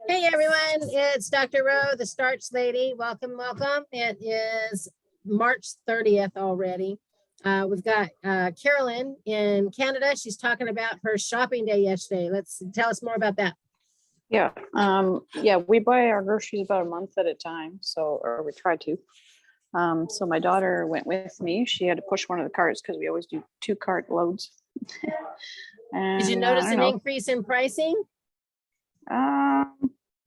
Hey everyone, it's Dr. Rowe, the Starch Lady. Welcome, welcome. It is March 30th already. We've got Carolyn in Canada. She's talking about her shopping day yesterday. Let's tell us more about that. Yeah, we buy our groceries about a month at a time, or we try to. So my daughter went with me. She had to push one of the carts because we always do 2 cart loads. And, did you notice an increase in pricing? I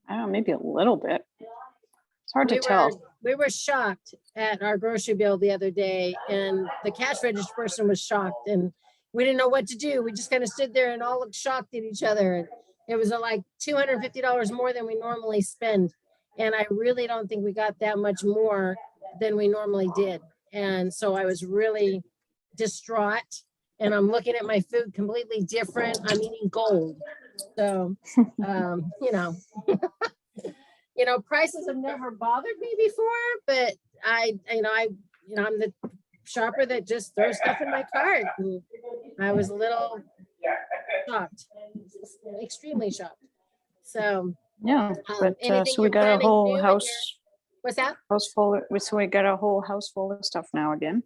don't know, maybe a little bit. It's hard to tell. We were shocked at our grocery bill the other day, and the cash register person was shocked, and we didn't know what to do. We just kind of stood there and all looked shocked at each other. And it was like $250 more than we normally spend. And I really don't think we got that much more than we normally did. And so I was really distraught, and I'm looking at my food completely different. I'm eating gold. So, prices have never bothered me before, but I'm the shopper that just throws stuff in my cart. And I was a little shocked, extremely shocked. So yeah, but so we got a whole house. What's that? House full. So we got a whole house full of stuff now again.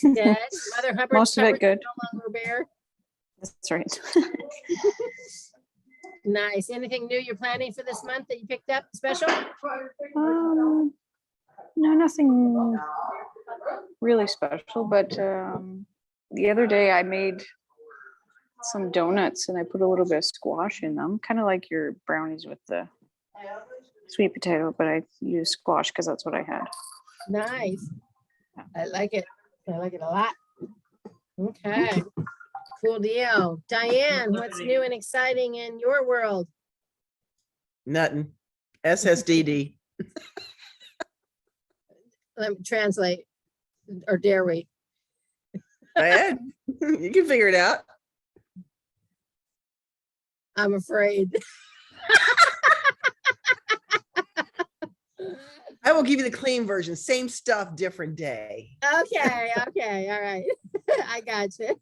Good. Mother Hubbard. Most of it good. No longer bare. That's right. Nice. Anything new you're planning for this month that you picked up special? No, nothing really special, but the other day I made some donuts and I put a little bit of squash in them, kind of like your brownies with the sweet potato, but I used squash because that's what I had. Nice. I like it. I like it a lot. Okay. Cool deal. Diane, what's new and exciting in your world? Nothing. SSDD. Let me translate. Or dare we? Diane, you can figure it out. I'm afraid. I will give you the clean version. Same stuff, different day. Okay. All right. I got you.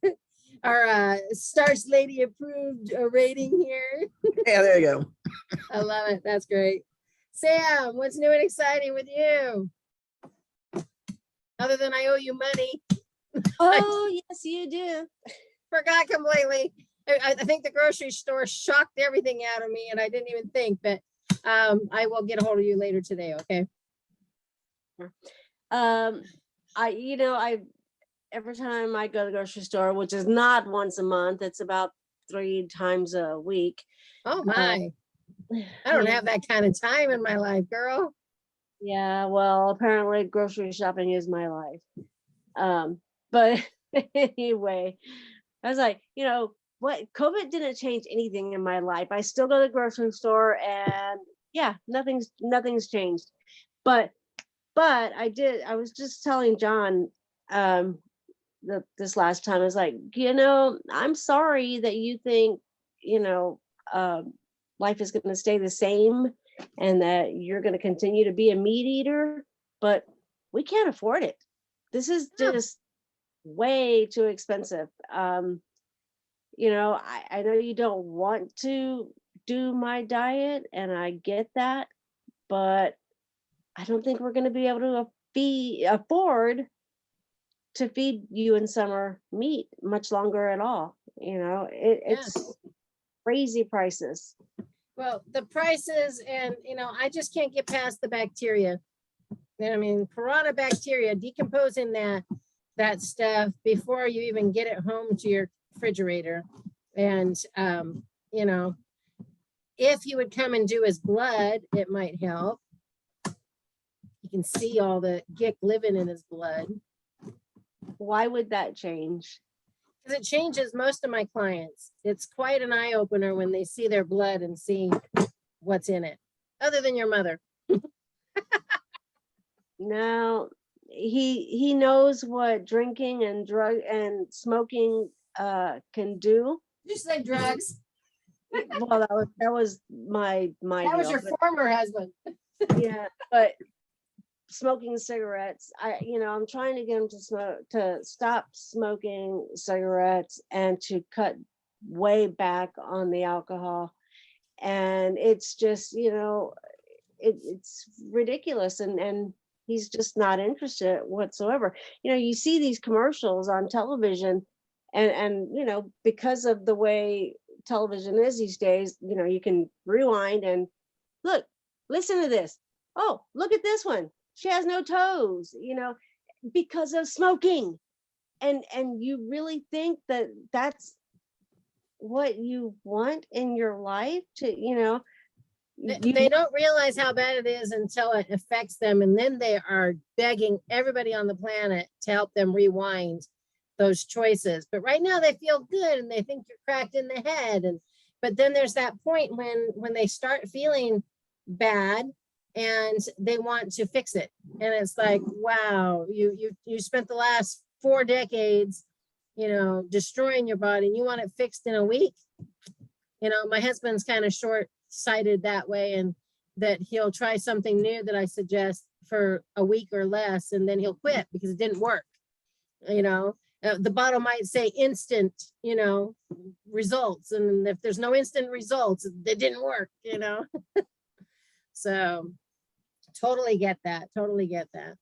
Our Starch Lady approved rating here. Yeah, there you go. I love it. That's great. Sam, what's new and exciting with you? Other than I owe you money. Oh, yes, you do. Forgot completely. I think the grocery store shocked everything out of me, and I didn't even think, but I will get a hold of you later today, okay? Every time I go to the grocery store, which is not once a month, it's about 3 times a week. Oh my. I don't have that kind of time in my life, girl. Yeah, well, apparently grocery shopping is my life. But anyway, I was like, what? COVID didn't change anything in my life. I still go to the grocery store, and yeah, nothing's changed. But I was just telling John this last time, I was like, I'm sorry that you think, life is going to stay the same and that you're going to continue to be a meat eater, but we can't afford it. This is just way too expensive. I know you don't want to do my diet, and I get that, but I don't think we're going to be able to afford to feed you in summer meat much longer at all. It's crazy prices. Well, the prices, and I just can't get past the bacteria. I mean, piranha bacteria, decomposing that stuff before you even get it home to your refrigerator. And if you would come and do his blood, it might help. You can see all the gick living in his blood. Why would that change? Because it changes most of my clients. It's quite an eye opener when they see their blood and see what's in it, other than your mother. No, he knows what drinking and drug and smoking can do. Did you say drugs? Well, that was my that was your former husband. Yeah, but smoking cigarettes, I'm trying to get him to stop smoking cigarettes and to cut way back on the alcohol. And it's just, you know, it's ridiculous. And he's just not interested whatsoever. You know, you see these commercials on television and, you know, because of the way television is these days, you know, you can rewind and look, listen to this. Oh, look at this one. She has no toes, you know, because of smoking. And you really think that that's what you want in your life to, you know, They don't realize how bad it is until it affects them. And then they are begging everybody on the planet to help them rewind those choices. But right now they feel good and they think you're cracked in the head. But then there's that point when they start feeling bad and they want to fix it. And it's like, wow, you spent the last 4 decades, you know, destroying your body and you want it fixed in a week. You know, my husband's kind of short-sighted that way, and that he'll try something new that I suggest for a week or less, and then he'll quit because it didn't work. You know, the bottle might say instant, you know, results. And if there's no instant results, it didn't work, you know. So totally get that. Totally get that.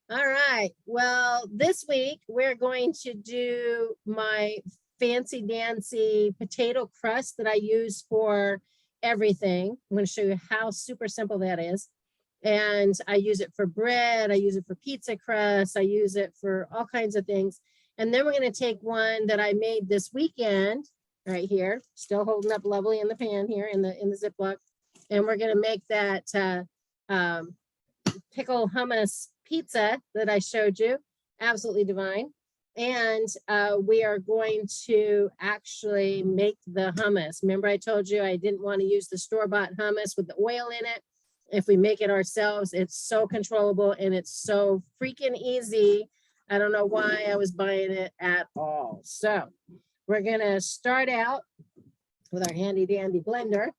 All right. Well, this week we're going to do my fancy dancy potato crust that I use for everything. I'm going to show you how super simple that is. And I use it for bread. I use it for pizza crust. I use it for all kinds of things. And then we're going to take one that I made this weekend right here, still holding up lovely in the pan here in the Ziploc. And we're going to make that pickle hummus pizza that I showed you. Absolutely divine. And we are going to actually make the hummus. Remember I told you I didn't want to use the store-bought hummus with the oil in it. If we make it ourselves, it's so controllable and it's so freaking easy. I don't know why I was buying it at all. So we're gonna start out with our handy dandy blender.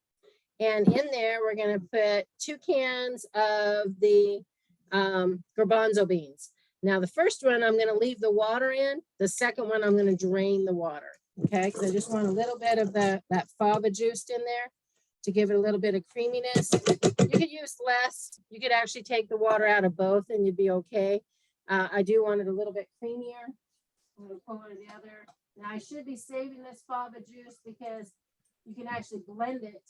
And in there, we're gonna put 2 cans of the garbanzo beans. Now the first one, I'm gonna leave the water in. The second one, I'm gonna drain the water, okay? Because I just want a little bit of that fava juice in there to give it a little bit of creaminess. You could use less. You could actually take the water out of both and you'd be okay. I do want it a little bit creamier. I'm gonna pull it together. Now I should be saving this fava juice because you can actually blend it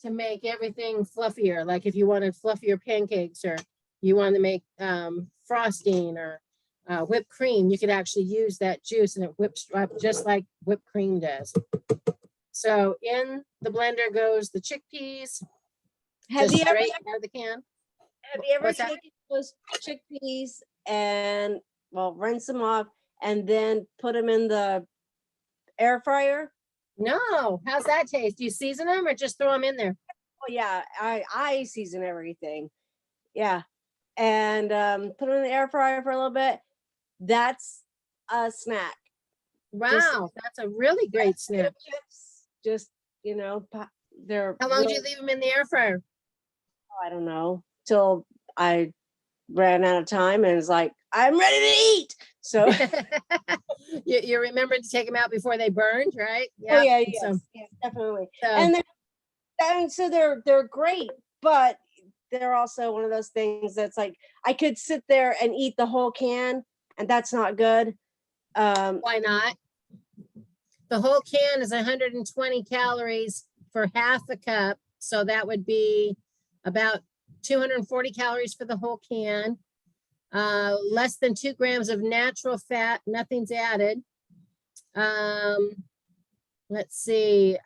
to make everything fluffier. Like if you wanted fluffier pancakes or you want to make frosting or whipped cream, you could actually use that juice and it whips up just like whipped cream does. So in the blender goes the chickpeas, Have you ever straight out of the can. What's that? taken those chickpeas and, well, rinse them off and then put them in the air fryer? No, how's that taste? Do you season them or just throw them in there? Oh yeah, I season everything. Yeah. And put them in the air fryer for a little bit. That's a snack. Wow, that's a really great snack. Chips, just, you know, they're How long do really- you leave them in the air fryer? I don't know, till I ran out of time and it's like, I'm ready to eat. So You remembered to take them out before they burned, right? oh yeah, and yes, yeah, definitely. so And so they're great, but they're also one of those things that's like I could sit there and eat the whole can, and that's not good. why not? The whole can is 120 calories for half a cup. So that would be about 240 calories for the whole can. Less than 2 grams of natural fat, nothing's added. Let's see,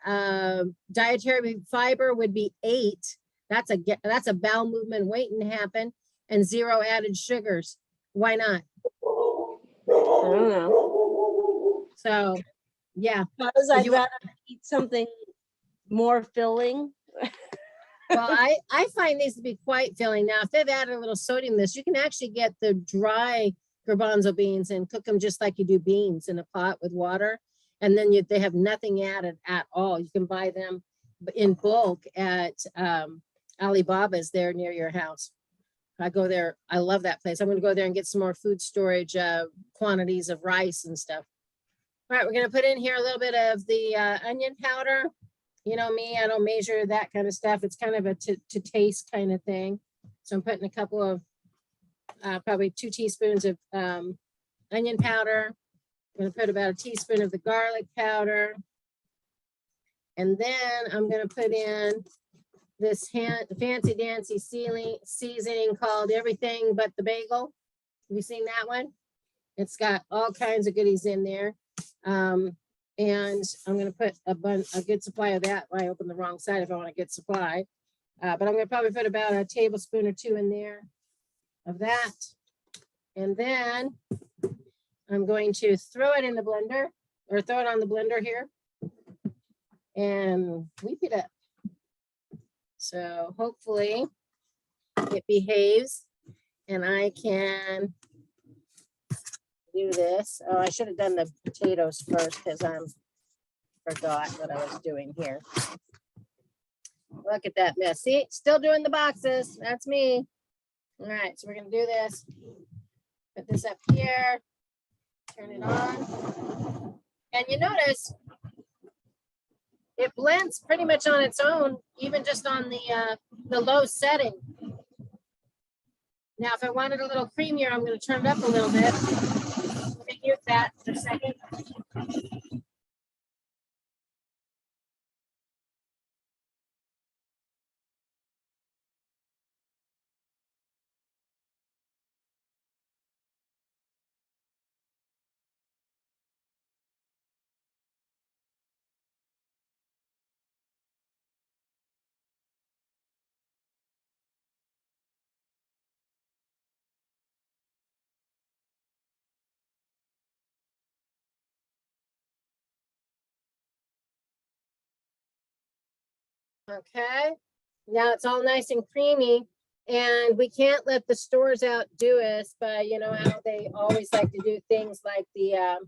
dietary fiber would be 8. That's a bowel movement waiting to happen, and 0 added sugars. Why not? I don't know. So, yeah. Because If I'd you- rather eat something more filling. Well, I find these to be quite filling. Now, if they've added a little sodium to this, you can actually get the dry garbanzo beans and cook them just like you do beans in a pot with water. And then they have nothing added at all. You can buy them in bulk at Alibaba's there near your house. I go there. I love that place. I'm going to go there and get some more food storage quantities of rice and stuff. All right, we're gonna put in here a little bit of the onion powder. You know me, I don't measure that kind of stuff. It's kind of a to taste kind of thing. So I'm putting a couple of, probably 2 teaspoons of onion powder. I'm gonna put about a teaspoon of the garlic powder. And then I'm gonna put in this fancy dancy seasoning called Everything But the Bagel. Have you seen that one? It's got all kinds of goodies in there. And I'm gonna put a good supply of that. I opened the wrong side if I want a good supply. But I'm gonna probably put about a tablespoon or 2 in there of that. And then I'm going to throw it in the blender, or throw it on the blender here and whip it up. So hopefully it behaves and I can do this. Oh, I should have done the potatoes first because I forgot what I was doing here. Look at that mess. See, still doing the boxes. That's me. All right, so we're gonna do this. Put this up here. Turn it on. And you notice it blends pretty much on its own, even just on the low setting. Now, if I wanted a little creamier, I'm going to turn it up a little bit. Let me mute that for a second. Okay, now it's all nice and creamy, and we can't let the stores outdo us by, you know, how they always like to do things like the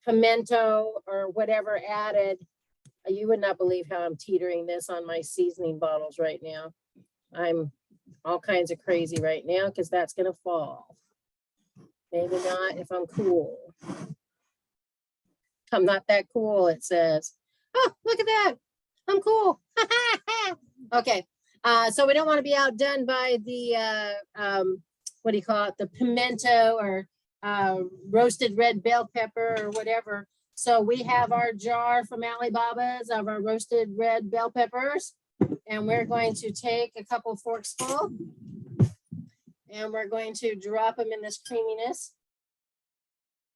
pimento or whatever added. You would not believe how I'm teetering this on my seasoning bottles right now. I'm all kinds of crazy right now because that's gonna fall. Maybe not if I'm cool. I'm not that cool, it says. Oh, look at that. I'm cool. Okay, so we don't want to be outdone by the, what do you call it? The pimento or roasted red bell pepper or whatever. So we have our jar from Alibaba's of our roasted red bell peppers. And we're going to take a couple forks full. And we're going to drop them in this creaminess.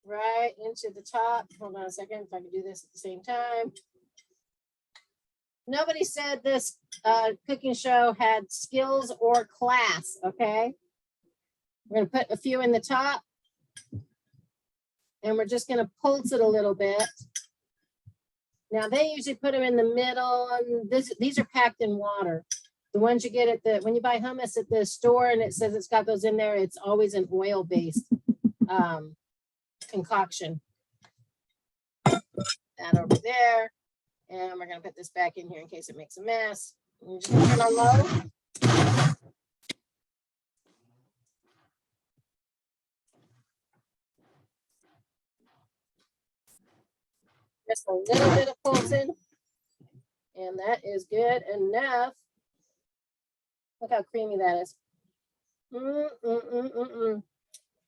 Right into the top. Hold on a second, if I can do this at the same time. Nobody said this cooking show had skills or class, okay? We're gonna put a few in the top. And we're just gonna pulse it a little bit. Now they usually put them in the middle, and these are packed in water. The ones you get at when you buy hummus at the store and it says it's got those in there, it's always an oil-based concoction. That over there. And we're gonna put this back in here in case it makes a mess. We're just gonna turn on low. Just a little bit of pulsing. And that is good enough. Look how creamy that is.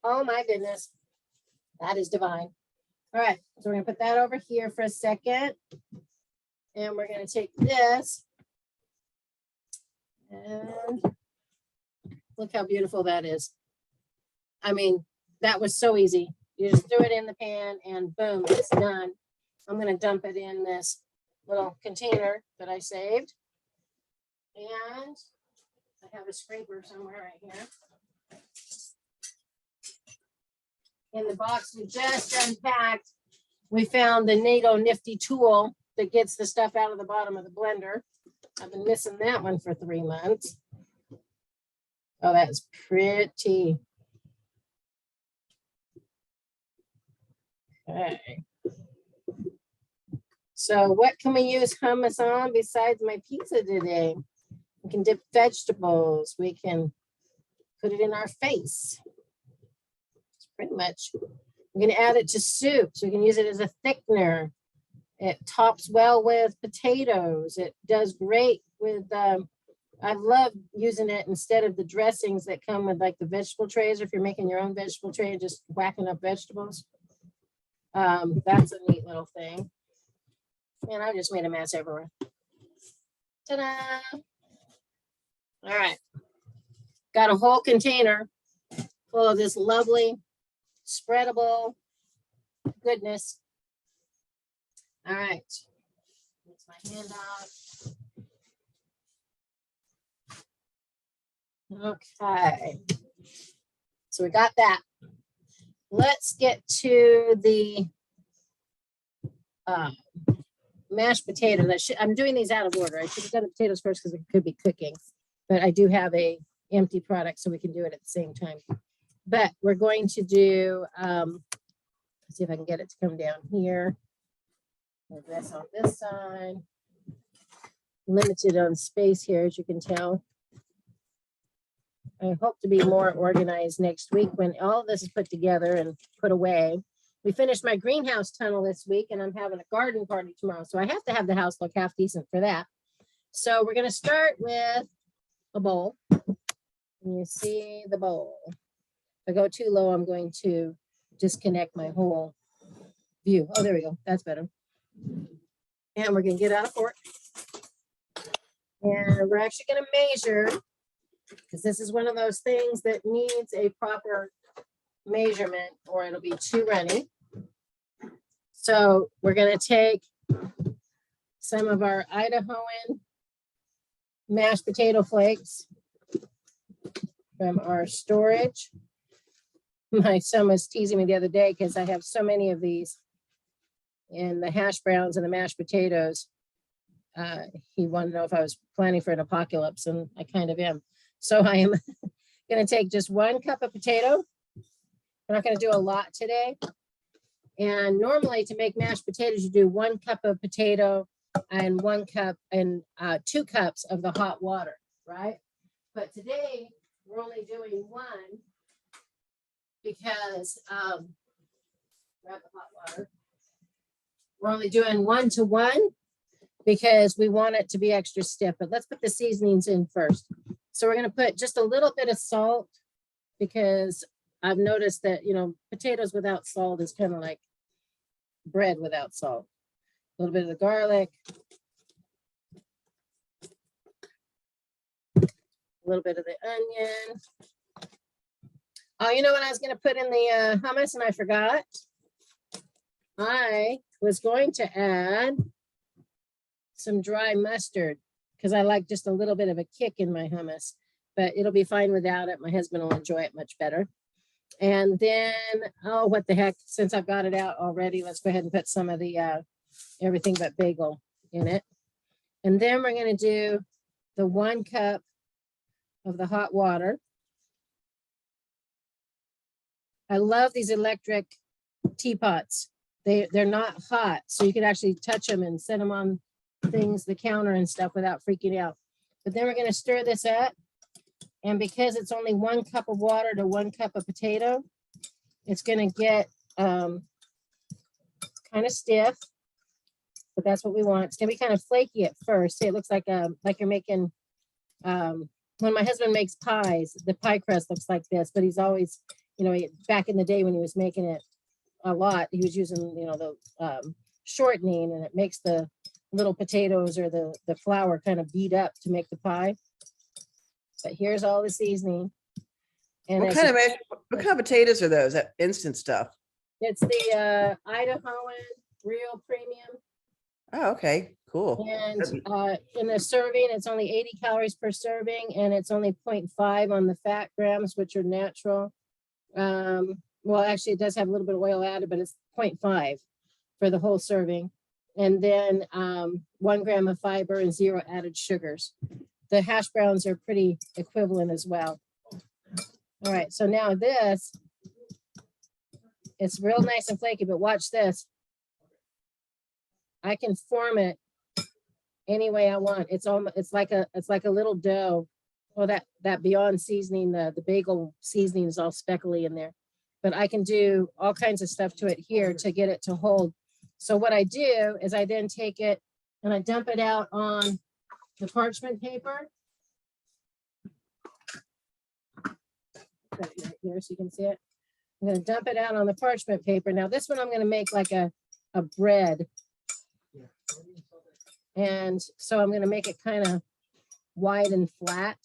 Oh my goodness. That is divine. All right, so we're gonna put that over here for a second. And we're gonna take this. And look how beautiful that is. I mean, that was so easy. You just threw it in the pan and boom, it's done. I'm gonna dump it in this little container that I saved. And I have a scraper somewhere right here. In the box we just unpacked, we found the NATO nifty tool that gets the stuff out of the bottom of the blender. I've been missing that one for 3 months. Oh, that's pretty. Okay. So what can we use hummus on besides my pizza today? We can dip vegetables. We can put it in our face. It's pretty much We're gonna add it to soups. We can use it as a thickener. It tops well with potatoes. It does great with, I love using it instead of the dressings that come with like the vegetable trays. If you're making your own vegetable tray and just whacking up vegetables. That's a neat little thing. And I just made a mess everywhere. Ta-da! All right. Got a whole container full of this lovely spreadable goodness. All right. That's my handout. Okay. So we got that. Let's get to the mashed potato. I'm doing these out of order. I should have done the potatoes first because it could be cooking, but I do have a empty product so we can do it at the same time. But we're going to do, let's see if I can get it to come down here. Move this on this side. Limited on space here, as you can tell. I hope to be more organized next week when all of this is put together and put away. We finished my greenhouse tunnel this week and I'm having a garden party tomorrow. So I have to have the house look half decent for that. So we're going to start with a bowl. And you see the bowl. If I go too low, I'm going to disconnect my whole view. Oh, there we go. That's better. And we're going to get out a fork. And we're actually going to measure, because this is one of those things that needs a proper measurement or it'll be too runny. So we're going to take some of our Idahoan mashed potato flakes from our storage. My son was teasing me the other day because I have so many of these in the hash browns and the mashed potatoes. He wanted to know if I was planning for an apocalypse, and I kind of am. So I am going to take just 1 cup of potato. We're not going to do a lot today. And normally to make mashed potatoes, you do 1 cup of potato and 1 cup and 2 cups of the hot water, right? But today we're only doing 1 because grab the hot water. We're only doing 1 to 1 because we want it to be extra stiff. But let's put the seasonings in first. So we're going to put just a little bit of salt because I've noticed that, you know, potatoes without salt is kind of like bread without salt. A little bit of the garlic. A little bit of the onion. Oh, you know what I was going to put in the hummus and I forgot? I was going to add some dry mustard because I like just a little bit of a kick in my hummus, but it'll be fine without it. My husband will enjoy it much better. And then, oh, what the heck, since I've got it out already, let's go ahead and put some of the everything but bagel in it. And then we're going to do the 1 cup of the hot water. I love these electric teapots. They're not hot, so you can actually touch them and set them on things, the counter and stuff without freaking out. But then we're going to stir this up. And because it's only 1 cup of water to 1 cup of potato, it's going to get kind of stiff, but that's what we want. It's going to be kind of flaky at first. See, it looks like you're making, when my husband makes pies, the pie crust looks like this, but he's always, you know, back in the day when he was making it a lot, he was using, you know, the shortening, and it makes the little potatoes or the flour kind of beat up to make the pie. But here's all the seasoning. And What kind of potatoes are those? That instant stuff? it's the Idahoan real premium. Oh, okay, cool. And in the serving, it's only 80 calories per serving, and it's only 0.5 on the fat grams, which are natural. Well, actually, it does have a little bit of oil added, but it's 0.5 for the whole serving. And then 1 gram of fiber and 0 added sugars. The hash browns are pretty equivalent as well. All right, so now this, it's real nice and flaky, but watch this. I can form it any way I want. It's like a little dough. Well, that Beyond seasoning, the bagel seasoning is all speckly in there. but I can do all kinds of stuff to it here to get it to hold. So what I do is I then take it and I dump it out on the parchment paper. Put it right here so you can see it. I'm going to dump it out on the parchment paper. Now this one I'm going to make like a bread. And so I'm going to make it kind of wide and flat.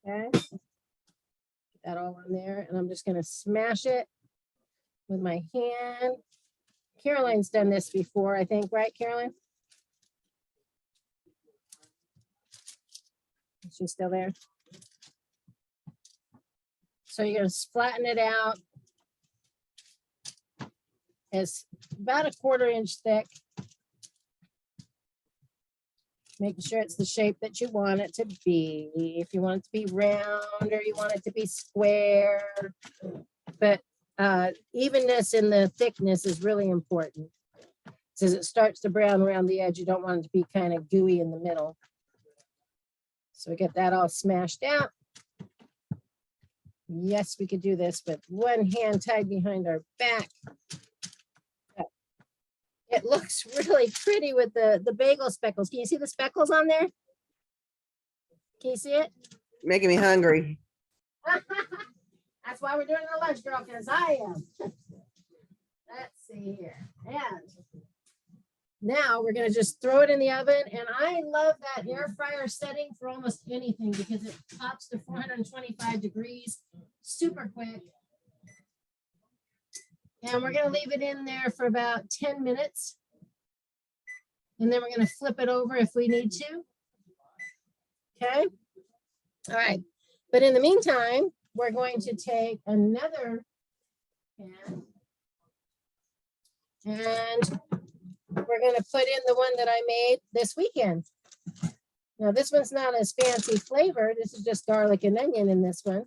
Okay. Get that all on there. And I'm just going to smash it with my hand. Caroline's done this before, I think, right, Caroline? Is she still there? So you're going to flatten it out. It's about a 1/4 inch thick. Making sure it's the shape that you want it to be. If you want it to be round or you want it to be square. But evenness in the thickness is really important. As it starts to brown around the edge, you don't want it to be kind of gooey in the middle. So we get that all smashed out. Yes, we could do this with one hand tied behind our back. It looks really pretty with the bagel speckles. Can you see the speckles on there? Can you see it? Making me hungry. That's why we're doing the lunch, girl, because I am. Let's see here. And now we're going to just throw it in the oven. And I love that air fryer setting for almost anything because it pops to 425 degrees super quick. And we're going to leave it in there for about 10 minutes. And then we're going to flip it over if we need to. Okay. All right. But in the meantime, we're going to take another pan. And we're going to put in the one that I made this weekend. Now, this one's not as fancy flavored. This is just garlic and onion in this one.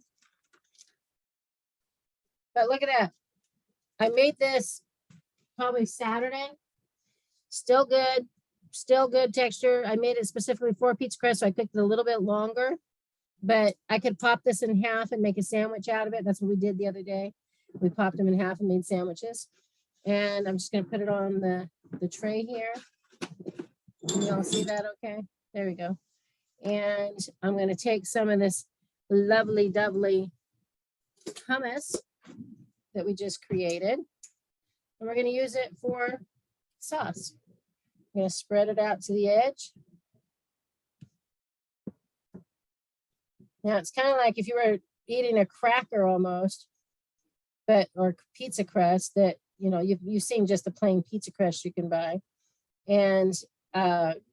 But look at that. I made this probably Saturday. Still good texture. I made it specifically for pizza crust, so I cooked it a little bit longer. But I could pop this in half and make a sandwich out of it. That's what we did the other day. We popped them in half and made sandwiches. And I'm just going to put it on the tray here. Can you all see that okay? There we go. And I'm going to take some of this lovely, doubly hummus that we just created. And we're going to use it for sauce. I'm going to spread it out to the edge. Now it's kind of like if you were eating a cracker almost, but or pizza crust that, you know, you've seen just the plain pizza crust you can buy. And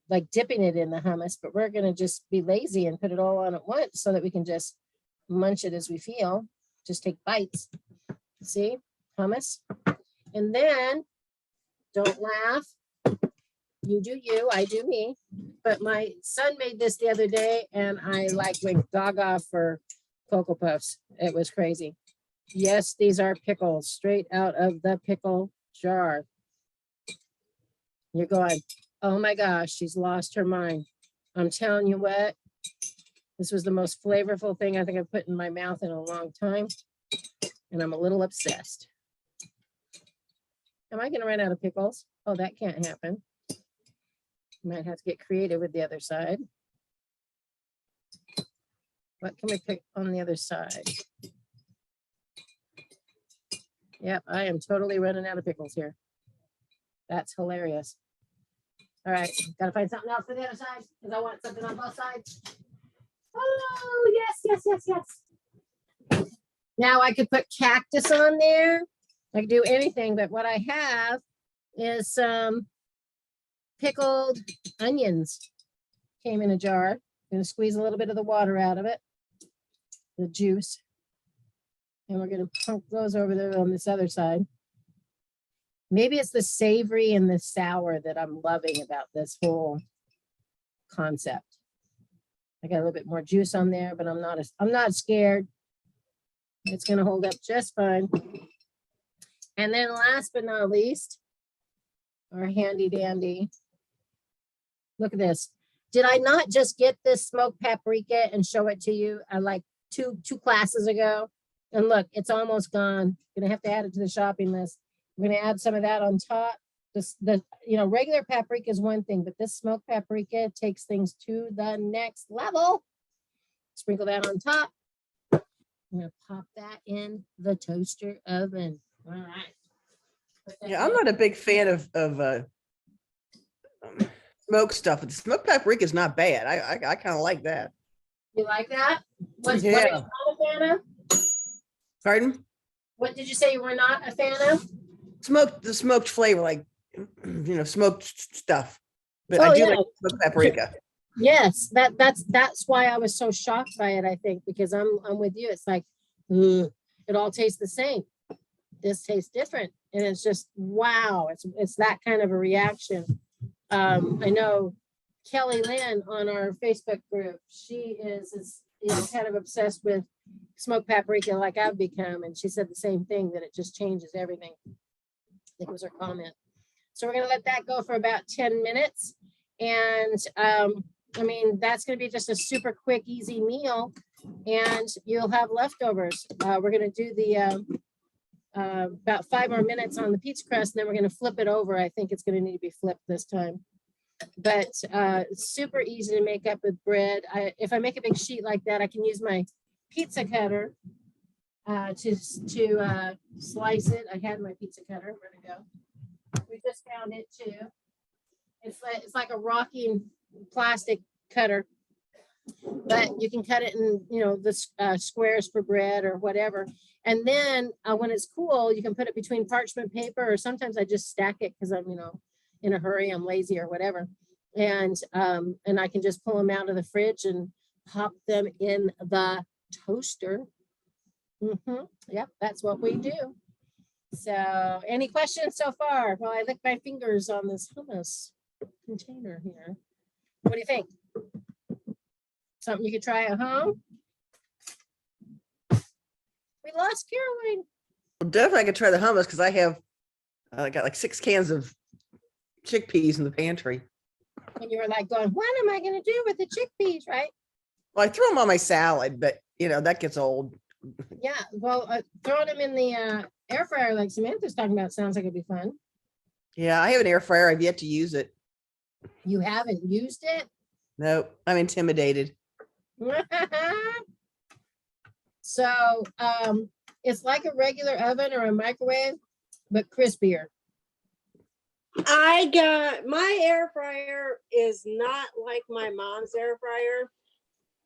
like dipping it in the hummus, but we're going to just be lazy and put it all on at once so that we can just munch it as we feel. Just take bites. See, hummus. And then don't laugh. You do you, I do me. But my son made this the other day and I like went gaga for Cocoa Puffs. It was crazy. Yes, these are pickles straight out of the pickle jar. You're going, oh my gosh, she's lost her mind. I'm telling you what, this was the most flavorful thing I think I've put in my mouth in a long time. And I'm a little obsessed. Am I going to run out of pickles? Oh, that can't happen. Might have to get creative with the other side. What can we pick on the other side? Yep, I am totally running out of pickles here. That's hilarious. All right, got to find something else for the other side because I want something on both sides. Oh, yes, yes, yes, yes. Now I could put cactus on there. I could do anything, but what I have is some pickled onions. Came in a jar. I'm going to squeeze a little bit of the water out of it, the juice. And we're going to punk those over there on this other side. Maybe it's the savory and the sour that I'm loving about this whole concept. I got a little bit more juice on there, but I'm not scared. It's going to hold up just fine. And then last but not least, our handy dandy. Look at this. Did I not just get this smoked paprika and show it to you like two classes ago? And look, it's almost gone. Gonna have to add it to the shopping list. I'm gonna add some of that on top. Regular paprika is one thing, but this smoked paprika takes things to the next level. Sprinkle that on top. I'm gonna pop that in the toaster oven. All right. Put that Yeah, I'm in. not a big fan of smoked stuff, but the smoked paprika is not bad. I kind of like that. You like that? What are you Yeah. not a fan of? Pardon? What did you say you were not a fan of? The smoked flavor, like smoked stuff. But Oh, I do yeah. like smoked paprika. Yes, that's why I was so shocked by it, I think, because I'm with you. It's like, ugh, it all tastes the same. This tastes different. And it's just, wow, it's that kind of a reaction. I know Kelly Lynn on our Facebook group, she is kind of obsessed with smoked paprika like I've become. And she said the same thing, that it just changes everything. I think it was her comment. So we're gonna let that go for about 10 minutes. And that's gonna be just a super quick, easy meal, and you'll have leftovers. We're gonna do the about 5 more minutes on the pizza crust, and then we're gonna flip it over. I think it's gonna need to be flipped this time. But it's super easy to make up with bread. If I make a big sheet like that, I can use my pizza cutter to slice it. I had my pizza cutter. Where'd it go? We just found it too. It's like a rocking plastic cutter, but you can cut it in, the squares for bread or whatever. And then when it's cool, you can put it between parchment paper, or sometimes I just stack it because I'm, in a hurry, I'm lazy or whatever. And I can just pull them out of the fridge and pop them in the toaster. Yep, that's what we do. So any questions so far? Well, I lick my fingers on this hummus container here. What do you think? Something you could try at home? We lost Caroline. Well, definitely I could try the hummus because I got like 6 cans of chickpeas in the pantry. And you were like going, what am I going to do with the chickpeas, right? Well, I threw them on my salad, but that gets old. Yeah, well, throwing them in the air fryer like Samantha's talking about sounds like it'd be fun. Yeah, I have an air fryer. I've yet to use it. You haven't used it? No, I'm intimidated. So it's like a regular oven or a microwave, but crispier. I got my air fryer is not like my mom's air fryer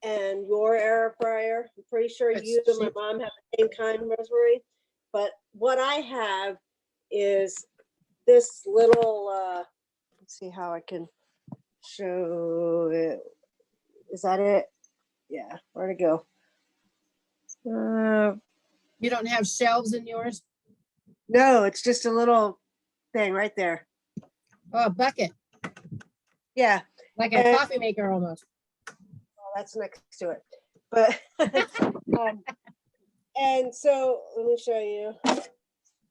and your air fryer. I'm pretty sure you and my mom have the same kind, Rosemary. But what I have is this little, let's see how I can show it. Is that it? Yeah, where'd it go? You don't have shelves in yours? No, it's just a little thing right there. Oh, a bucket, Yeah, like a coffee maker almost. well, that's next to it. But and so let me show you.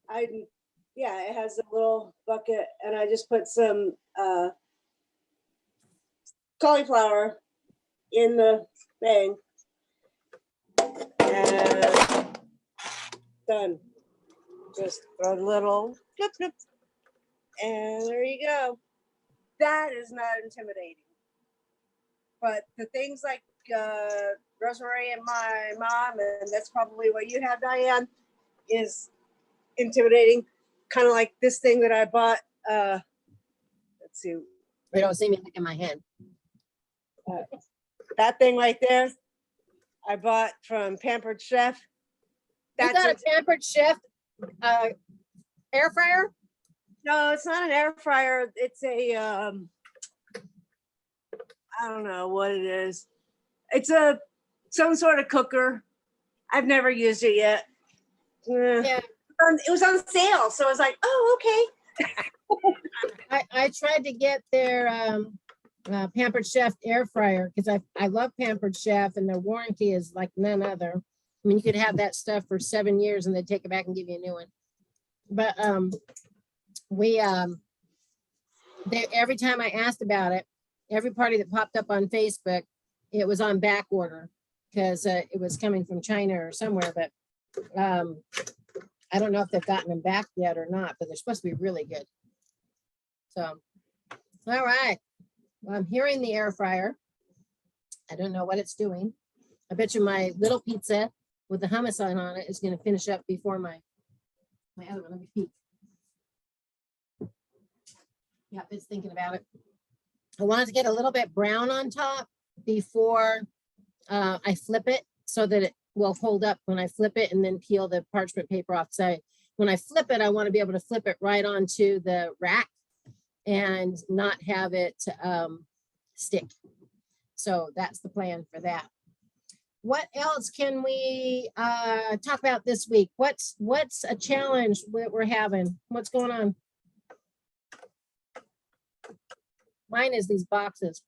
It has a little bucket, and I just put some cauliflower in the thing, and done. Just a little flip, flip, and there you go. That is not intimidating. But the things like Rosemary and my mom, and that's probably what you have, Diane, is intimidating. Kind of like this thing that I bought. Let's see. You don't see me licking my hand. That thing right there, I bought from Pampered Chef. You got a Pampered Chef air fryer? No, it's not an air fryer. It's a I don't know what it is. It's some sort of cooker. I've never used it yet. Yeah. It was on sale, so I was like, oh, okay. I tried to get their Pampered Chef air fryer because I love Pampered Chef, and their warranty is like none other. I mean, you could have that stuff for 7 years and they'd take it back and give you a new one. But every time I asked about it, every party that popped up on Facebook, it was on back order because it was coming from China or somewhere. But I don't know if they've gotten them back yet or not, but they're supposed to be really good. So, all right. Well, I'm hearing the air fryer. I don't know what it's doing. I bet you my little pizza with the hummus on it is going to finish up before my other one. Let me peek. Yep, it's thinking about it. I want it to get a little bit brown on top before I flip it so that it will hold up when I flip it and then peel the parchment paper off. So when I flip it, I want to be able to flip it right onto the rack and not have it stick. So that's the plan for that. What else can we talk about this week? What's a challenge that we're having? What's going on? Mine is these boxes.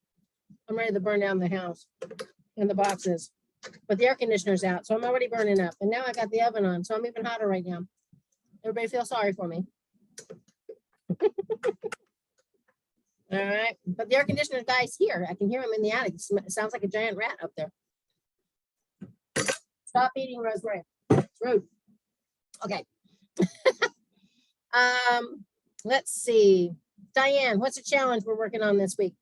I'm ready to burn down the house and the boxes, but the air conditioner's out, so I'm already burning up. And now I got the oven on, so I'm even hotter right now. Everybody feel sorry for me. All right, but the air conditioner guy's here. I can hear him in the attic. It sounds like a giant rat up there. Stop eating, Rosemary. It's rude. Okay. Let's see. Diane, what's a challenge we're working on this week?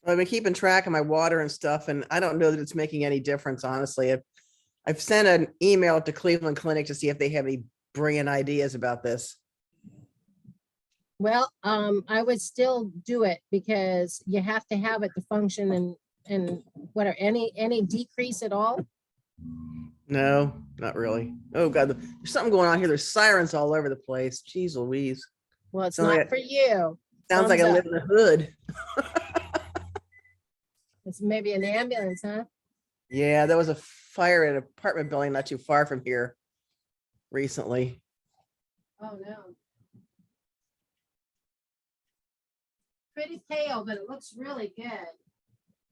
I've been keeping track of my water and stuff, and I don't know that it's making any difference, honestly. I've sent an email to Cleveland Clinic to see if they have any brilliant ideas about this. Well, I would still do it because you have to have it to function and what are any decrease at all? No, not really. Oh God, there's something going on here. There's sirens all over the place. Jeez Louise. Well, it's Sounds not like- for you. Sounds like I Thumbs live up. in the hood. It's maybe an ambulance, huh? Yeah, there was a fire at an apartment building not too far from here recently. Oh, no. Pretty pale, but it looks really good.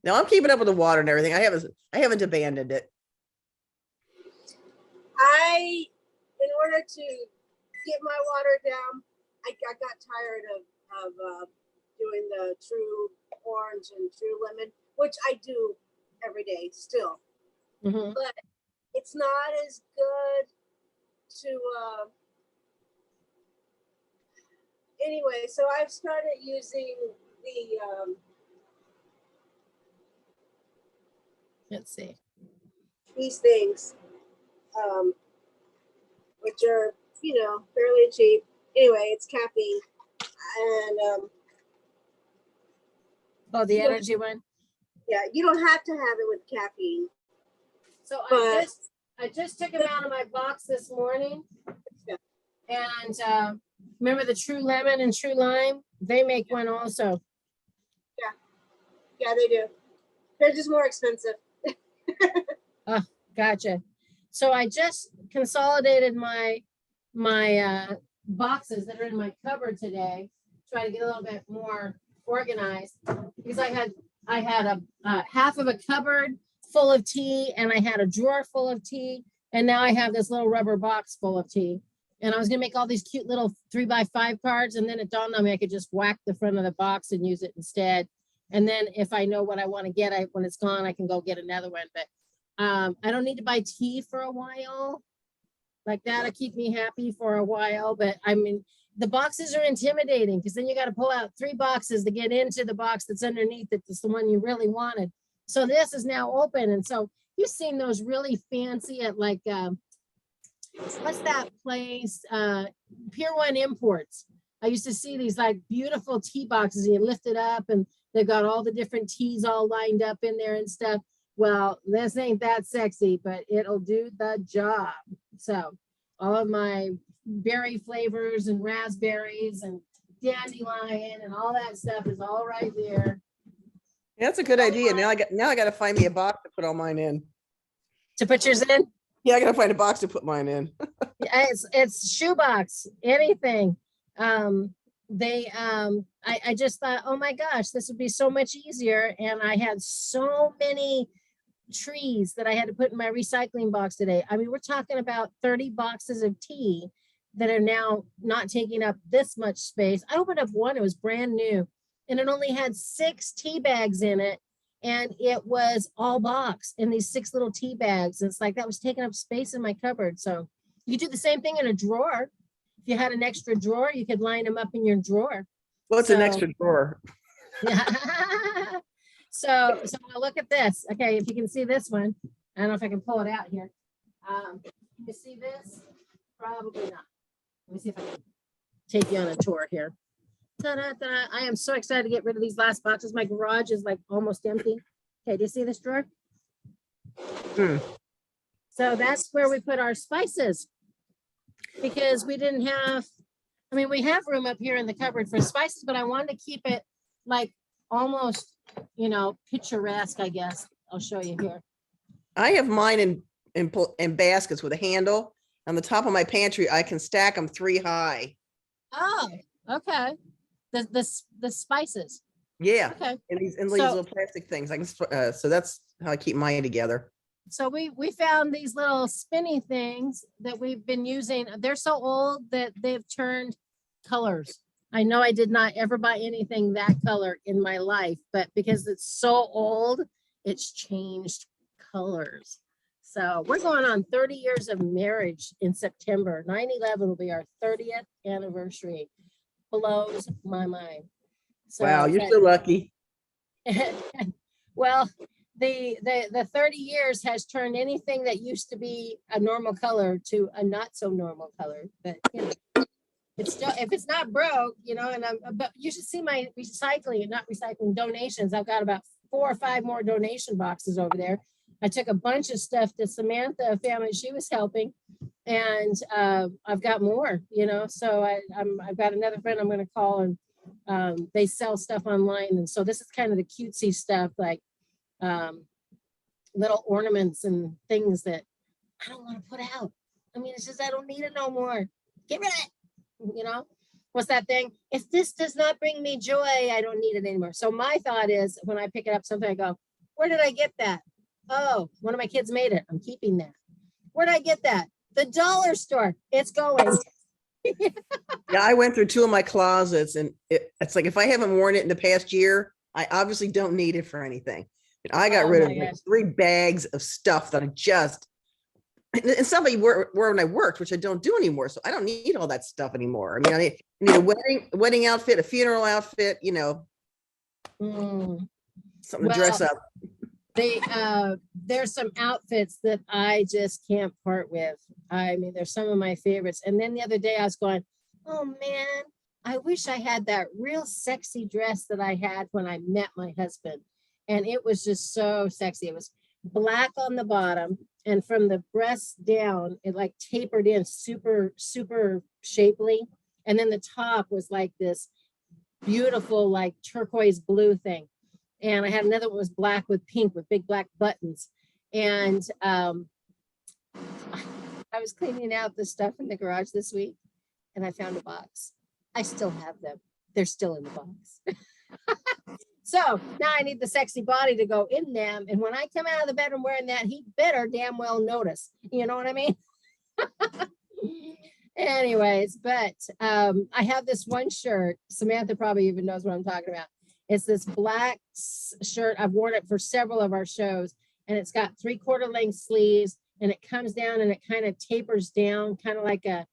Now I'm keeping up with the water and everything. I haven't abandoned it. In order to get my water down, I got tired of doing the true orange and true lemon, which I do every day still. Mhm. But it's not as good to anyway, so I've started using the Let's see. these things, which are, fairly cheap. Anyway, it's caffeine. And Oh, the Yeah. energy one. yeah, you don't have to have it with caffeine. So But- I just took them out of my box this morning. Yeah. And remember the True Lemon and True Lime? They make one also. Yeah, they do. They're just more expensive. Gotcha. So I just consolidated my boxes that are in my cupboard today, try to get a little bit more organized because I had a half of a cupboard full of tea and I had a drawer full of tea and now I have this little rubber box full of tea. And I was gonna make all these cute little 3x5 cards and then it dawned on me I could just whack the front of the box and use it instead. And then if I know what I want to get, when it's gone, I can go get another one. But I don't need to buy tea for a while. Like that'll keep me happy for a while. But I mean, the boxes are intimidating because then you got to pull out 3 boxes to get into the box that's underneath it. That's the one you really wanted. So this is now open. And so you've seen those really fancy at like, what's that place? Pier 1 Imports. I used to see these like beautiful tea boxes and you lift it up and they've got all the different teas all lined up in there and stuff. Well, this ain't that sexy, but it'll do the job. So all of my berry flavors and raspberries and dandelion and all that stuff is all right there. Yeah, that's a good idea. Now I got to find me a box to put all mine in. To put yours in? Yeah, I got to find a box to put mine in. Yeah, it's shoebox, anything. I just thought, oh my gosh, this would be so much easier. And I had so many trees that I had to put in my recycling box today. I mean, we're talking about 30 boxes of tea that are now not taking up this much space. I opened up one, it was brand new, and it only had 6 tea bags in it. and it was all box in these 6 little tea bags. It's like that was taking up space in my cupboard. So you do the same thing in a drawer. If you had an extra drawer, you could line them up in your drawer. What's an So- extra drawer? so now look at this. Okay, if you can see this one, I don't know if I can pull it out here. You see this? Probably not. Let me see if I can take you on a tour here. Ta-da, ta-da. I am so excited to get rid of these last boxes. My garage is like almost empty. Okay, do you see this drawer? Hmm. So that's where we put our spices, because we didn't have, I mean, we have room up here in the cupboard for spices, but I wanted to keep it like almost, you know, picturesque, I guess. I'll show you here. I have mine in baskets with a handle. On the top of my pantry, I can stack them 3 high. Oh, okay. The spices. Yeah, Okay. in these So- little plastic things. I can, so that's how I keep mine together. So we found these little spinny things that we've been using. They're so old that they've turned colors. I know I did not ever buy anything that color in my life, but because it's so old, it's changed colors. So we're going on 30 years of marriage in September. 9/11 will be our 30th anniversary. Blows my mind. So, Wow, you're but- so lucky. well, the 30 years has turned anything that used to be a normal color to a not so normal color. But you know, it's still, if it's not broke, you know, but you should see my recycling, not recycling, donations. I've got about 4 or 5 more donation boxes over there. I took a bunch of stuff to Samantha, a family she was helping, and I've got more, you know. So I've got another friend I'm going to call, and they sell stuff online, and so this is kind of the cutesy stuff, like little ornaments and things that I don't want to put out. I mean, it's just I don't need it no more. Get rid of it. You know, what's that thing? If this does not bring me joy, I don't need it anymore. So my thought is, when I pick it up, something I go, where did I get that? Oh, one of my kids made it. I'm keeping that. Where did I get that? The dollar store. It's going. Yeah, I went through 2 of my closets, and it's like if I haven't worn it in the past year, I obviously don't need it for anything. And I got Oh rid of my like gosh. 3 bags of stuff that I just, and somebody wore when I worked, which I don't do anymore. So I don't need all that stuff anymore. I mean, I need a wedding outfit, a funeral outfit, you know, Mm. something to dress Well, up. There's some outfits that I just can't part with. I mean, they're some of my favorites. And then the other day I was going, oh man, I wish I had that real sexy dress that I had when I met my husband. And it was just so sexy. It was black on the bottom, and from the breast down, it like tapered in super, super shapely. And then the top was like this beautiful, like turquoise blue thing. And I had another one was black with pink with big black buttons. And I was cleaning out the stuff in the garage this week, and I found a box. I still have them. They're still in the box. So now I need the sexy body to go in them. And when I come out of the bedroom wearing that, he better damn well notice. You know what I mean? Anyways, but I have this one shirt. Samantha probably even knows what I'm talking about. It's this black shirt. I've worn it for several of our shows, and it's got 3/4 length sleeves, and it comes down and it kind of tapers down, kind of like a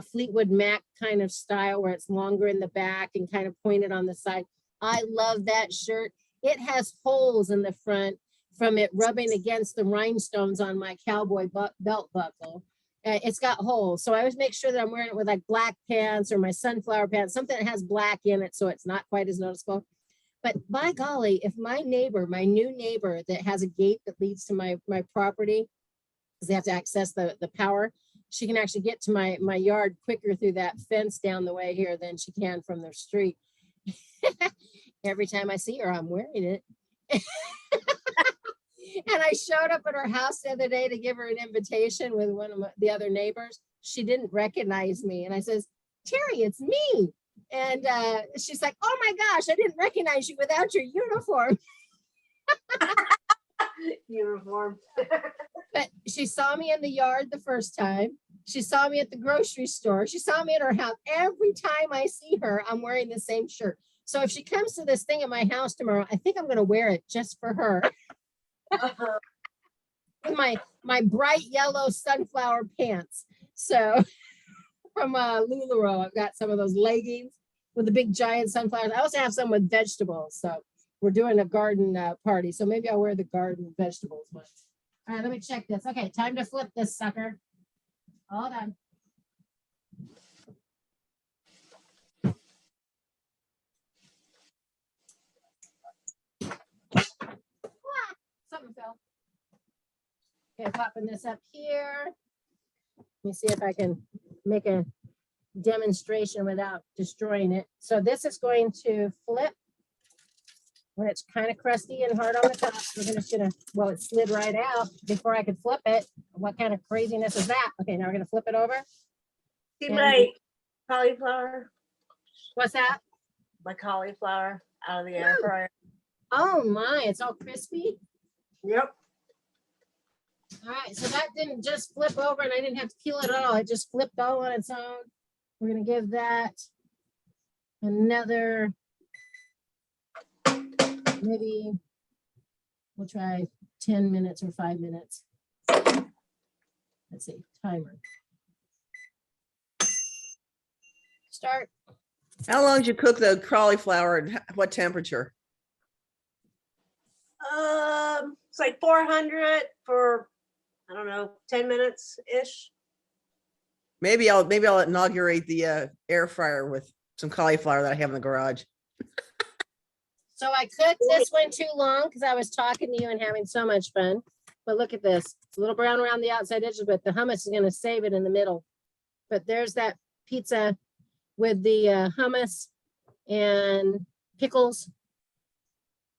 Fleetwood Mac kind of style, where it's longer in the back and kind of pointed on the side. I love that shirt. It has holes in the front from it rubbing against the rhinestones on my cowboy belt buckle. It's got holes. So I always make sure that I'm wearing it with like black pants or my sunflower pants, something that has black in it so it's not quite as noticeable. But by golly, if my neighbor, my new neighbor that has a gate that leads to my property, because they have to access the power, she can actually get to my yard quicker through that fence down the way here than she can from the street. Every time I see her, I'm wearing it. And I showed up at her house the other day to give her an invitation with one of the other neighbors. She didn't recognize me. And I says, Terry, it's me. And she's like, oh my gosh, I didn't recognize you without your uniform. Uniform. But she saw me in the yard the first time. She saw me at the grocery store. She saw me at her house. Every time I see her, I'm wearing the same shirt. So if she comes to this thing at my house tomorrow, I think I'm gonna wear it just for her. With my bright yellow sunflower pants. So from LuLaRoe, I've got some of those leggings with the big giant sunflowers. I also have some with vegetables. So we're doing a garden party. So maybe I'll wear the garden vegetables one. All right, let me check this. Okay, time to flip this sucker. All done. Something fell. Okay, popping this up here. Let me see if I can make a demonstration without destroying it. So this is going to flip when it's kind of crusty and hard on the top. We're just gonna, well, it slid right out before I could flip it. What kind of craziness is that? Okay, now we're gonna flip it over. See And- my cauliflower, What's that? my cauliflower out of the air fryer. Oh my, it's all crispy. Yep. All right, so that didn't just flip over and I didn't have to peel it at all. It just flipped all on its own. We're gonna give that another, maybe we'll try 10 minutes or 5 minutes. Let's see, timer. Start. How long did you cook the cauliflower and what temperature? It's like 400 for, I don't know, 10 minutes ish. Maybe I'll inaugurate the air fryer with some cauliflower that I have in the garage. So I cooked this one too long because I was talking to you and having so much fun. But look at this. It's a little brown around the outside edges, but the hummus is going to save it in the middle. But there's that pizza with the hummus and pickles,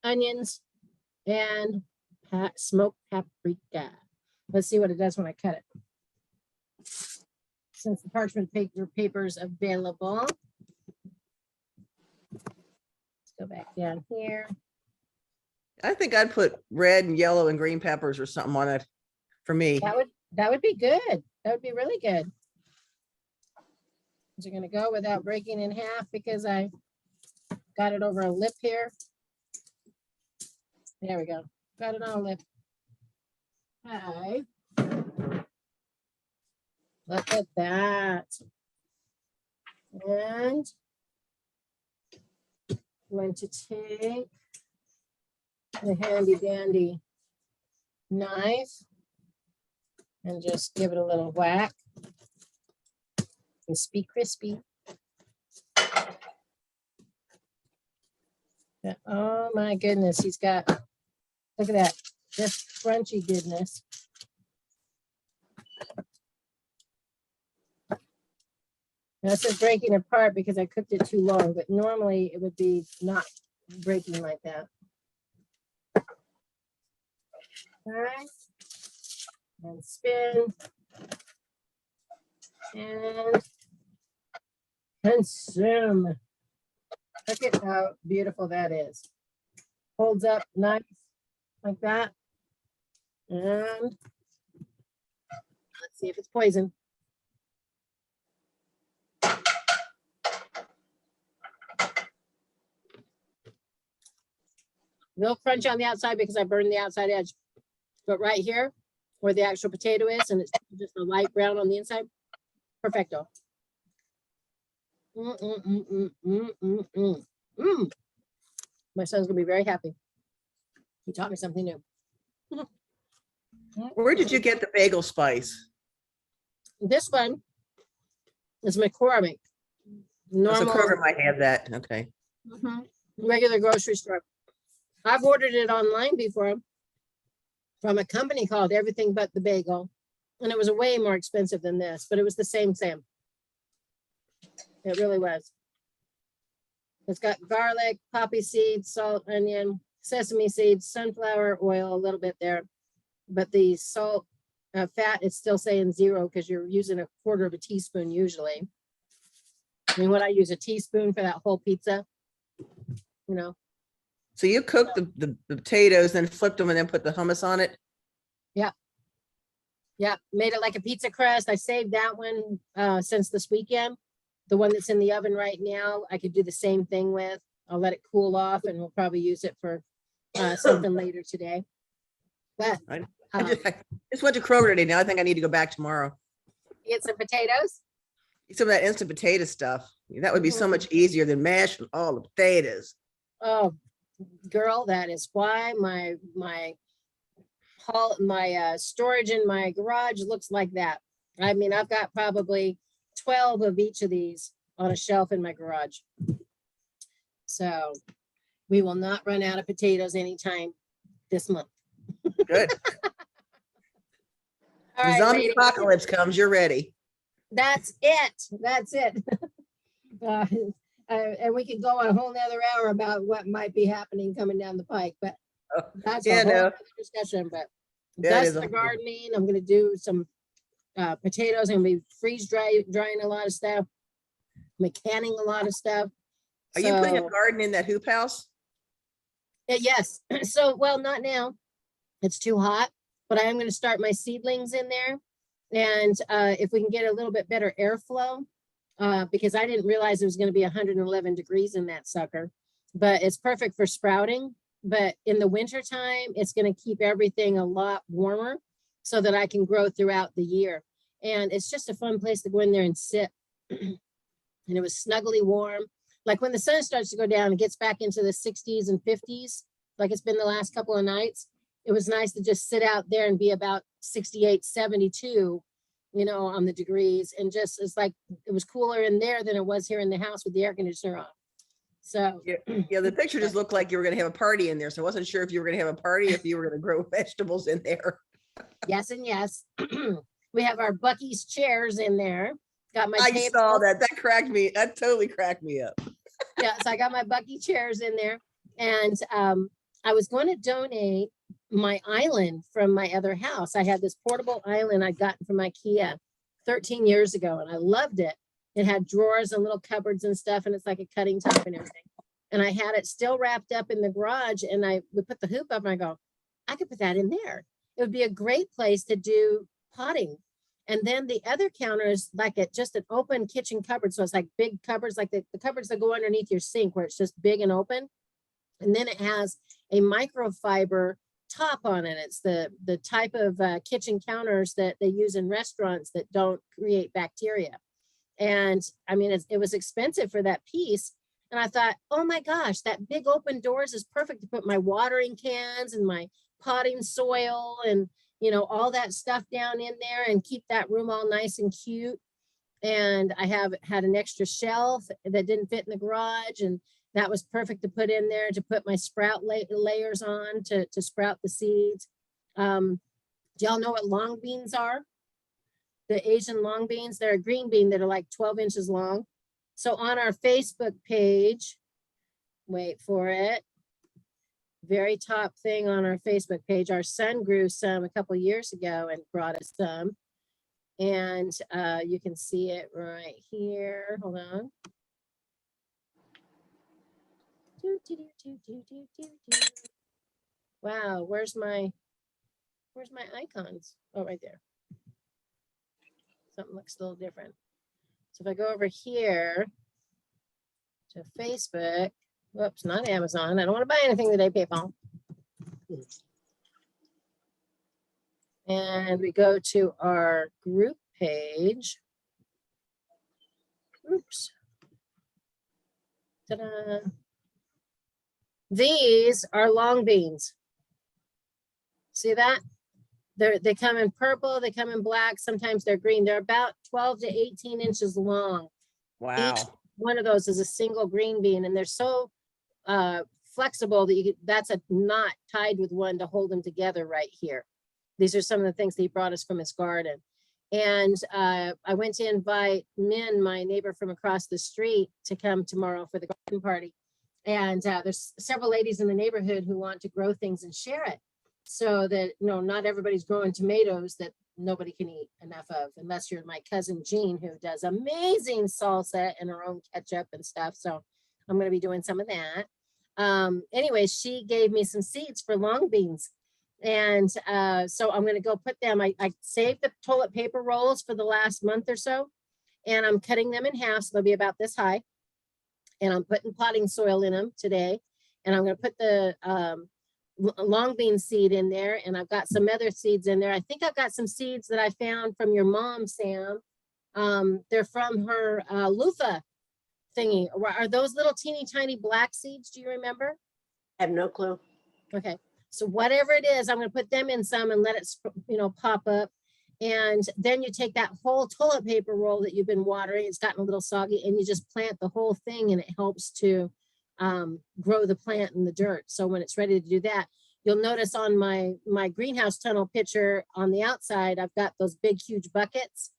onions, and smoked paprika. Let's see what it does when I cut it. Since the parchment paper is available. Let's go back down here. I think I'd put red and yellow and green peppers or something on it for me. That would be good. That would be really good. Is it going to go without breaking in half because I got it over a lip here? There we go. Got it on a lip. Hi. Look at that. And I'm going to take the handy dandy knife and just give it a little whack. Crispy, crispy. Yeah, oh my goodness, he's got, look at that, just crunchy goodness. This is breaking apart because I cooked it too long, but normally it would be not breaking like that. All right, and spin. And consume. Look at how beautiful that is. Holds up nice like that. And let's see if it's poison. No crunch on the outside because I burned the outside edge. But right here, where the actual potato is, and it's just a light brown on the inside, perfecto. My son's gonna be very happy. He taught me something new. Where did you get the bagel spice? This one is McCormick. So Normal, Kroger might have that. Okay. regular grocery store. I've ordered it online before from a company called Everything But the Bagel. And it was way more expensive than this, but it was the same. It really was. It's got garlic, poppy seeds, salt, onion, sesame seeds, sunflower oil, a little bit there. But the salt, fat, it's still saying 0 because you're using a quarter of a teaspoon usually. I mean, what I use a teaspoon for that whole pizza, you know. So you cooked the potatoes, then flipped them and then put the hummus on it? Yeah, made it like a pizza crust. I saved that one since this weekend. The one that's in the oven right now, I could do the same thing with. I'll let it cool off and we'll probably use it for something later today. But I um, just went to Kroger today. Now I think I need to go back tomorrow. get some potatoes. Some of that instant potato stuff. That would be so Mhm. much easier than mashing all the potatoes. Oh, girl, that is why my storage in my garage looks like that. I mean, I've got probably 12 of each of these on a shelf in my garage. So we will not run out of potatoes anytime this month. Good. All The right, zombie ladies, apocalypse comes, you're ready. that's it. That's it. And we could go on a whole nother hour about what might be happening coming down the pike, but that's a Yeah, whole no, other discussion. But that that's is a the whole- gardening. I'm gonna do some potatoes. I'm gonna be drying a lot of stuff, canning a lot of stuff. Are you putting a So, garden in that hoop house? yes. So, well, not now. It's too hot, but I am gonna start my seedlings in there. And if we can get a little bit better airflow, because I didn't realize it was gonna be 111 degrees in that sucker, but it's perfect for sprouting. But in the winter time, it's gonna keep everything a lot warmer so that I can grow throughout the year. And it's just a fun place to go in there and sit. And it was snuggly warm. Like when the sun starts to go down, it gets back into the 60s and 50s, like it's been the last couple of nights. It was nice to just sit out there and be about 68, 72, on the degrees. And just, it's like, it was cooler in there than it was here in the house with the air conditioner on. So, Yeah, the picture just looked like you were gonna have a party in there. So I wasn't sure if you were gonna have a party, if you were gonna grow vegetables in there. yes and yes. We have our Bucky's chairs in there. Got my I table. saw that. That totally cracked me up. Yeah, so I got my Bucky chairs in there. And I was going to donate my island from my other house. I had this portable island I'd gotten from IKEA 13 years ago, and I loved it. It had drawers and little cupboards and stuff, and it's like a cutting top and everything. And I had it still wrapped up in the garage, and we put the hoop up, and I go, I could put that in there. It would be a great place to do potting. And then the other counter is like just an open kitchen cupboard. So it's like big cupboards, like the cupboards that go underneath your sink where it's just big and open. And then it has a microfiber top on it. It's the type of kitchen counters that they use in restaurants that don't create bacteria. And I mean, it was expensive for that piece. And I thought, oh my gosh, that big open doors is perfect to put my watering cans and my potting soil and all that stuff down in there and keep that room all nice and cute. And I had an extra shelf that didn't fit in the garage, and that was perfect to put in there to put my sprout layers on to sprout the seeds. Do y'all know what long beans are? The Asian long beans, they're a green bean that are like 12 inches long. So on our Facebook page, wait for it, very top thing on our Facebook page, our son grew some a couple years ago and brought us some. And you can see it right here. Hold on. Wow, where's my icons? Oh, right there. Something looks a little different. So if I go over here to Facebook, whoops, not Amazon. I don't want to buy anything today, PayPal. And we go to our group page. Oops. Ta-da. These are long beans. See that? They come in purple, they come in black, sometimes they're green. They're about 12 to 18 inches long. Wow. Each one of those is a single green bean, and they're so flexible that that's a knot tied with one to hold them together right here. These are some of the things that he brought us from his garden. And I went to invite Min, my neighbor from across the street, to come tomorrow for the garden party. And there's several ladies in the neighborhood who want to grow things and share it, so that not everybody's growing tomatoes that nobody can eat enough of, unless you're my cousin Jean, who does amazing salsa and her own ketchup and stuff. So I'm going to be doing some of that. Anyway, she gave me some seeds for long beans. And so I'm going to go put them, I saved the toilet paper rolls for the last month or so, and I'm cutting them in half. So they'll be about this high. and I'm putting potting soil in them today. And I'm going to put the long bean seed in there, and I've got some other seeds in there. I think I've got some seeds that I found from your mom, Sam. They're from her loofah thingy. Are those little teeny tiny black seeds? Do you remember? I have no clue. Okay, so whatever it is, I'm going to put them in some and let it, pop up. And then you take that whole toilet paper roll that you've been watering, it's gotten a little soggy, and you just plant the whole thing, and it helps to grow the plant in the dirt. So when it's ready to do that, you'll notice on my greenhouse tunnel picture on the outside, I've got those big, huge buckets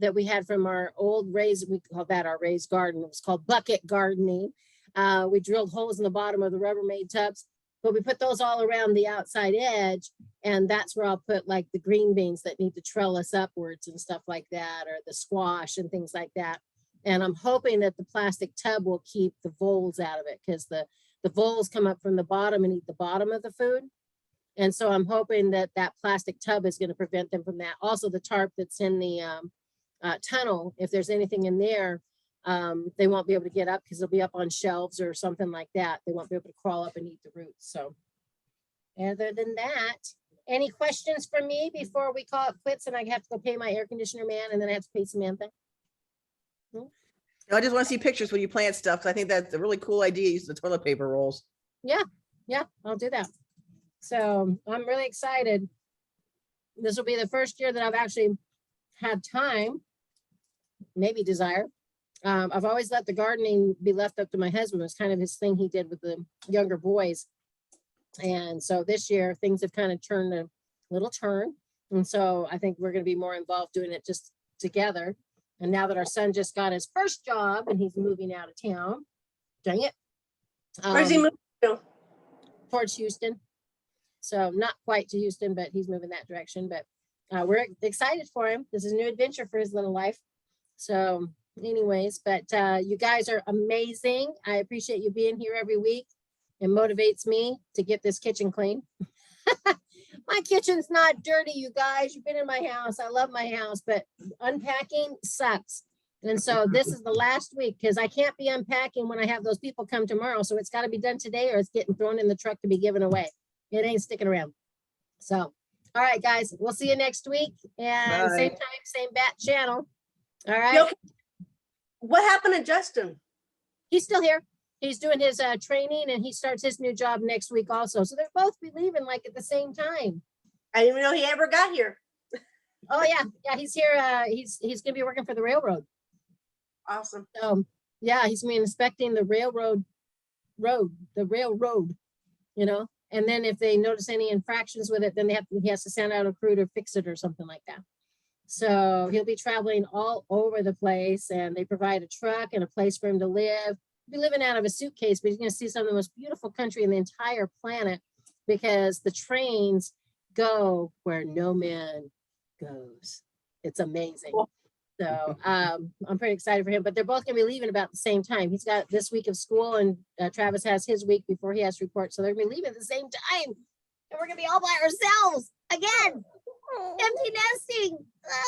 that we had from our old raised, we call that our raised garden. It was called bucket gardening. We drilled holes in the bottom of the Rubbermaid tubs, but we put those all around the outside edge. And that's where I'll put like the green beans that need to trellis upwards and stuff like that, or the squash and things like that. And I'm hoping that the plastic tub will keep the voles out of it, because the voles come up from the bottom and eat the bottom of the food. And so I'm hoping that that plastic tub is going to prevent them from that. Also, the tarp that's in the tunnel, if there's anything in there, they won't be able to get up because they'll be up on shelves or something like that. They won't be able to crawl up and eat the roots. So other than that, any questions for me before we call it quits and I have to go pay my air conditioner man and then I have to pay Samantha? I just want to see pictures when you plant stuff. 'Cause I think that's a really cool idea. Use the toilet paper rolls. Yeah, I'll do that. So I'm really excited. This will be the first year that I've actually had time, maybe desire. I've always let the gardening be left up to my husband. It was kind of his thing he did with the younger boys. And so this year things have kind of turned a little turn. And so I think we're going to be more involved doing it just together. And now that our son just got his first job and he's moving out of town, dang it. Where's he moving to? Towards Houston. So not quite to Houston, but he's moving that direction. But we're excited for him. This is a new adventure for his little life. So anyways, but you guys are amazing. I appreciate you being here every week. It motivates me to get this kitchen clean. My kitchen's not dirty, you guys. You've been in my house. I love my house, but unpacking sucks. And so this is the last week because I can't be unpacking when I have those people come tomorrow. So it's got to be done today or it's getting thrown in the truck to be given away. It ain't sticking around. So, all right, guys, we'll see you next week. And Bye. same time, same bat channel. All right. Yo, what happened to Justin? He's still here. He's doing his training and he starts his new job next week also. So they're both be leaving like at the same time. I didn't even know he ever got here. Oh yeah. Yeah, he's here. He's gonna be working for the railroad. Awesome. Yeah, he's gonna be inspecting the railroad, you know, and then if they notice any infractions with it, then he has to send out a crew to fix it or something like that. So he'll be traveling all over the place and they provide a truck and a place for him to live. He'll be living out of a suitcase, but he's going to see some of the most beautiful country in the entire planet because the trains go where no man goes. It's amazing. So I'm pretty excited for him, but they're both going to be leaving about the same time. He's got this week of school and Travis has his week before he has to report. So they're going to be leaving at the same time. And we're going to be all by ourselves again. Empty nesting.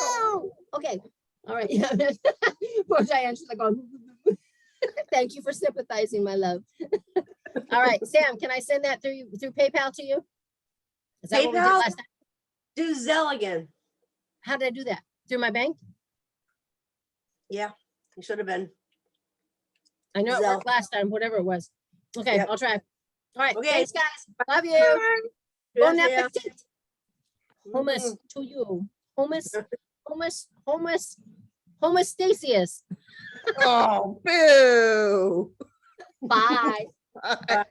Oh, okay. All right. Yeah. Poor Diane, she's like, oh, thank you for sympathizing, my love. All right, Sam, can I send that through PayPal to you? Is that what we did PayPal? last time? Do Zelle again. How did I do that? Through my bank? Yeah, you should have been. I know it Zelle. worked last time, whatever it was. Okay, Yep. I'll try. All right, Okay. thanks, guys. Love you. Bon Yes, yeah. appetit. Hummus to you. Homostasius. Oh, boo. Bye. Bye.